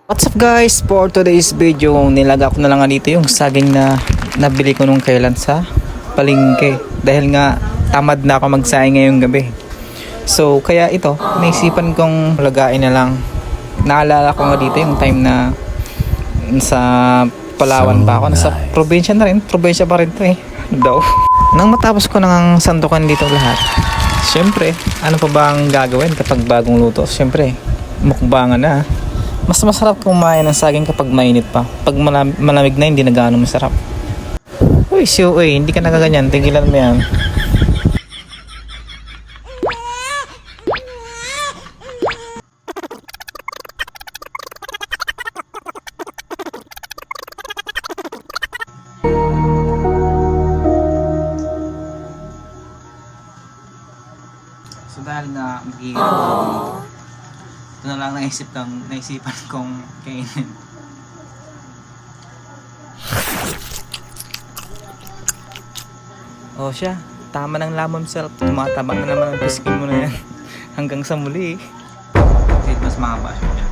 What's up guys, for today's video nilaga ko na lang nga dito yung saging na nabili ko nung kailan sa palengke dahil nga tamad na ako magsaing ngayong gabi. So kaya ito, naisipan kong lagain na lang. Naalala ko nga dito yung time na sa Palawan pa ako, nasa probinsya na rin, probinsya pa rin to eh daw. Nang matapos ko nang sandukan dito lahat, syempre ano pa ba ang gagawin kapag bagong luto? Syempre mukbangan na. Mas masarap kumain ng saging kapag mainit pa. Pag malamig na, hindi na gaano masarap. Uy, hindi ka nagaganyan. Tigilan mo yan. So dahil nga magiging ito na lang naisipan kong kainin. O siya, tama ng lamon self. Tumataba na naman ang piskin mo na yan. Hanggang sa muli. Kahit mas mahaba siya.